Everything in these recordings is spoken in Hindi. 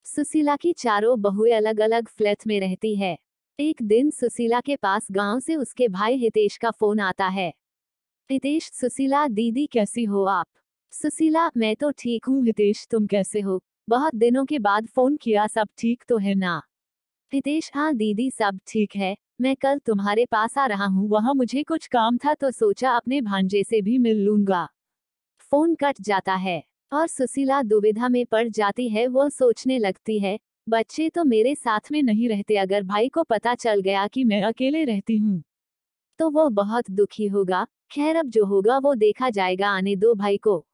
सुशीला की चारों बहुएं अलग अलग फ्लैट में रहती है। एक दिन सुशीला के पास गांव से उसके भाई हितेश का फोन आता है। हितेश, सुशीला दीदी कैसी हो आप? सुशीला, मैं तो ठीक हूँ हितेश, तुम कैसे हो? बहुत दिनों के बाद फोन किया, सब ठीक तो है ना? हितेश, हाँ दीदी सब ठीक है। मैं कल तुम्हारे पास आ रहा हूँ, वहाँ मुझे कुछ काम था तो सोचा अपने भांजे से भी मिल लूंगा। फोन कट जाता है और सुशीला दुविधा में पड़ जाती है। वो सोचने लगती है, बच्चे तो मेरे साथ में नहीं रहते, अगर भाई को पता चल गया कि मैं अकेले रहती हूँ तो वो बहुत दुखी होगा। खैर, अब जो होगा वो देखा जाएगा, आने दो भाई को।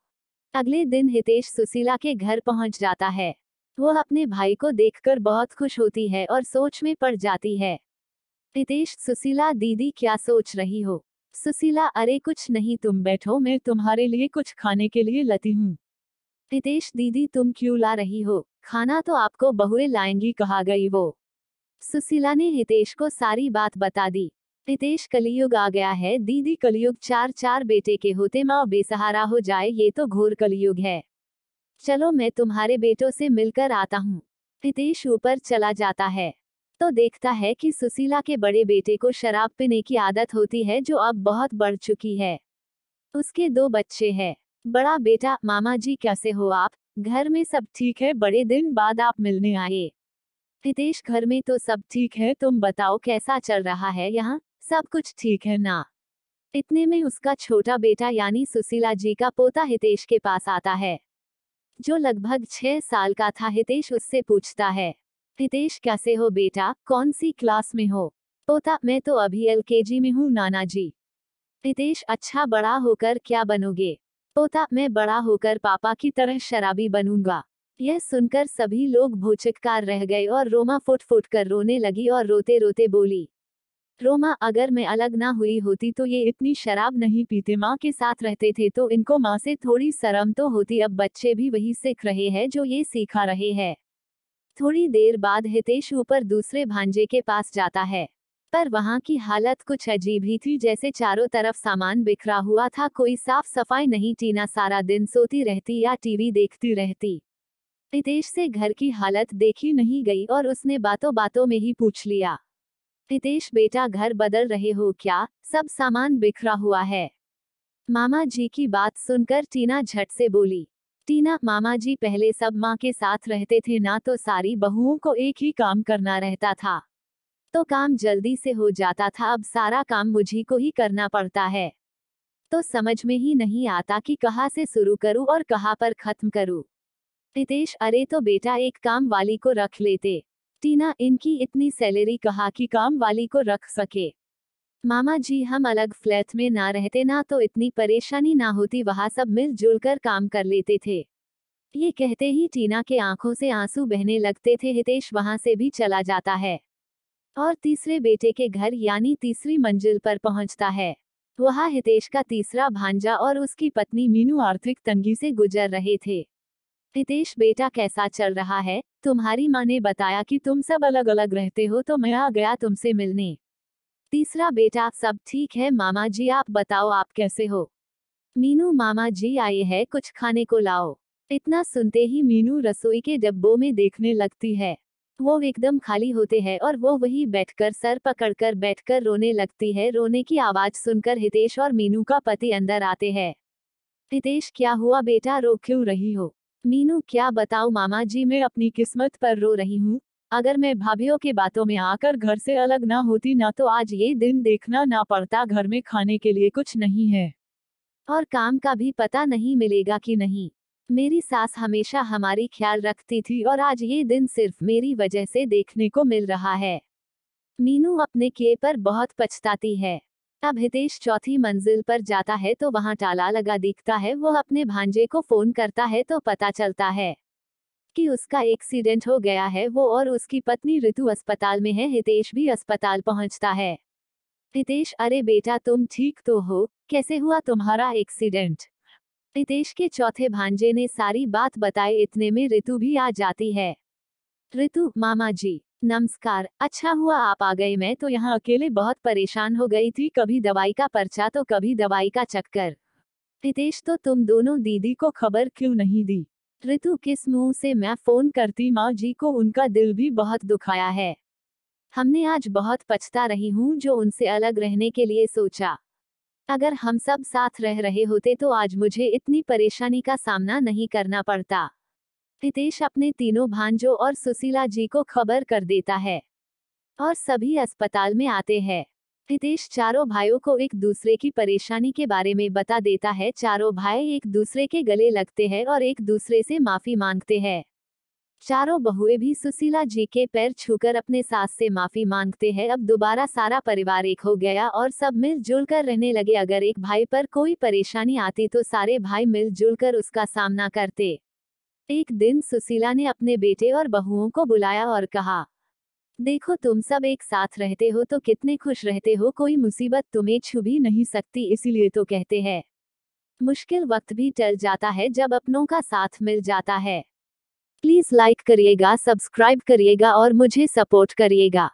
अगले दिन हितेश सुशीला के घर पहुंच जाता है। वो अपने भाई को देखकर बहुत खुश होती है और सोच में पड़ जाती है। हितेश, सुशीला दीदी क्या सोच रही हो? सुशीला, अरे कुछ नहीं, तुम बैठो, मैं तुम्हारे लिए कुछ खाने के लिए लाती हूँ। हितेश, दीदी तुम क्यों ला रही हो? खाना तो आपको बहुएं लाएंगी कहा गई वो। सुशीला ने हितेश को सारी बात बता दी। हितेश, कलयुग आ गया है दीदी, कलयुग, चार चार बेटे के होते माँ बेसहारा हो जाए, ये तो घोर कलयुग है। चलो मैं तुम्हारे बेटों से मिलकर आता हूँ। हितेश ऊपर चला जाता है तो देखता है कि सुशीला के बड़े बेटे को शराब पीने की आदत होती है, जो अब बहुत बढ़ चुकी है। उसके दो बच्चे हैं। बड़ा बेटा, मामा जी कैसे हो आप? घर में सब ठीक है, बड़े दिन बाद आप मिलने आए। हितेश, घर में तो सब ठीक है, तुम बताओ कैसा चल रहा है यहाँ? सब कुछ ठीक है ना? इतने में उसका छोटा बेटा यानी सुशीला जी का पोता हितेश के पास आता है, जो लगभग 6 साल का था। हितेश उससे पूछता है, हितेश कैसे हो बेटा, कौन सी क्लास में हो? पोता, मैं तो अभी LKG में हूँ नाना जी। हितेश, अच्छा, बड़ा होकर क्या बनोगे? पोता, मैं बड़ा होकर पापा की तरह शराबी बनूंगा। यह सुनकर सभी लोग भौचक्कार रह गए और रोमा फुट फुट कर रोने लगी और रोते रोते बोली, रोमा, अगर मैं अलग ना हुई होती तो ये इतनी शराब नहीं पीते, माँ के साथ रहते थे तो इनको माँ से थोड़ी शर्म तो होती, अब बच्चे भी वही सीख रहे हैं जो ये सिखा रहे हैं। थोड़ी देर बाद हितेश ऊपर दूसरे भांजे के पास जाता है, पर वहाँ की हालत कुछ अजीब ही थी, जैसे चारों तरफ सामान बिखरा हुआ था, कोई साफ सफाई नहीं। टीना सारा दिन सोती रहती या टीवी देखती रहती। हितेश से घर की हालत देखी नहीं गई और उसने बातों बातों में ही पूछ लिया, हितेश बेटा घर बदल रहे हो क्या? सब सामान बिखरा हुआ है। मामा जी की बात सुनकर टीना झट से बोली, टीना, मामा जी पहले सब माँ के साथ रहते थे ना, तो सारी बहुओं को एक ही काम करना रहता था तो काम जल्दी से हो जाता था, अब सारा काम मुझी को ही करना पड़ता है तो समझ में ही नहीं आता कि कहाँ से शुरू करूँ और कहाँ पर खत्म करूँ। हितेश, अरे तो बेटा एक काम वाली को रख लेते। टीना, इनकी इतनी सैलरी कहाँ की काम वाली को रख सके? मामा जी, हम अलग फ्लैट में ना रहते ना तो इतनी परेशानी ना होती, वहाँ सब मिलजुल कर काम कर लेते थे। ये कहते ही टीना के आंखों से आंसू बहने लगते थे। हितेश वहाँ से भी चला जाता है और तीसरे बेटे के घर यानी तीसरी मंजिल पर पहुंचता है। वहाँ हितेश का तीसरा भांजा और उसकी पत्नी मीनू आर्थिक तंगी से गुजर रहे थे। हितेश बेटा कैसा चल रहा है? तुम्हारी माँ ने बताया कि तुम सब अलग अलग रहते हो तो मैं आ गया तुमसे मिलने। तीसरा बेटा, सब ठीक है मामा जी, आप बताओ आप कैसे हो? मीनू, मामा जी आए हैं, कुछ खाने को लाओ। इतना सुनते ही मीनू रसोई के डब्बों में देखने लगती है। वो एकदम खाली होते हैं और वो वही बैठकर सर पकड़कर बैठकर रोने लगती है। रोने की आवाज सुनकर हितेश और मीनू का पति अंदर आते हैं। हितेश, क्या हुआ बेटा, रो क्यों रही हो? मीनू, क्या बताऊं मामा जी, मैं अपनी किस्मत पर रो रही हूँ। अगर मैं भाभीियों के बातों में आकर घर से अलग ना होती ना तो आज ये दिन देखना ना पड़ता, घर में खाने के लिए कुछ नहीं है और काम का भी पता नहीं मिलेगा कि नहीं। मेरी सास हमेशा हमारी ख्याल रखती थी और आज ये दिन सिर्फ मेरी वजह से देखने को मिल रहा है। मीनू अपने किए पर बहुत पछताती है। अब हितेश चौथी मंजिल पर जाता है तो वहां ताला लगा दिखता है। वो अपने भांजे को फोन करता है तो पता चलता है कि उसका एक्सीडेंट हो गया है। वो और उसकी पत्नी ऋतु अस्पताल में है। हितेश भी अस्पताल पहुंचता है। हितेश, अरे बेटा तुम ठीक तो हो? कैसे हुआ तुम्हारा एक्सीडेंट? हितेश के चौथे भांजे ने सारी बात बताए। इतने में ऋतु भी आ जाती है। ऋतु, मामा जी नमस्कार, अच्छा हुआ आप आ गए, मैं तो यहाँ अकेले बहुत परेशान हो गई थी, कभी दवाई का पर्चा तो कभी दवाई का चक्कर। हितेश, तो तुम दोनों दीदी को खबर क्यों नहीं दी? ऋतु किस मुंह से मैं फोन करती, माँ जी को उनका दिल भी बहुत दुखाया है। हमने आज बहुत पछता रही हूँ जो उनसे अलग रहने के लिए सोचा। अगर हम सब साथ रह रहे होते तो आज मुझे इतनी परेशानी का सामना नहीं करना पड़ता। हितेश अपने तीनों भांजों और सुशीला जी को खबर कर देता है और सभी अस्पताल में आते हैं। हितेश चारों भाइयों को एक दूसरे की परेशानी के बारे में बता देता है। चारों भाई एक दूसरे के गले लगते हैं और एक दूसरे से माफी मांगते हैं। चारों बहुएं भी सुशीला जी के पैर छूकर अपने सास से माफी मांगते हैं। अब दोबारा सारा परिवार एक हो गया और सब मिलजुल कर रहने लगे। अगर एक भाई पर कोई परेशानी आती तो सारे भाई मिलजुल कर उसका सामना करते। एक दिन सुशीला ने अपने बेटे और बहुओं को बुलाया और कहा, देखो तुम सब एक साथ रहते हो तो कितने खुश रहते हो, कोई मुसीबत तुम्हें छू भी नहीं सकती। इसीलिए तो कहते हैं मुश्किल वक्त भी टल जाता है जब अपनों का साथ मिल जाता है। प्लीज लाइक करिएगा, सब्सक्राइब करिएगा और मुझे सपोर्ट करिएगा।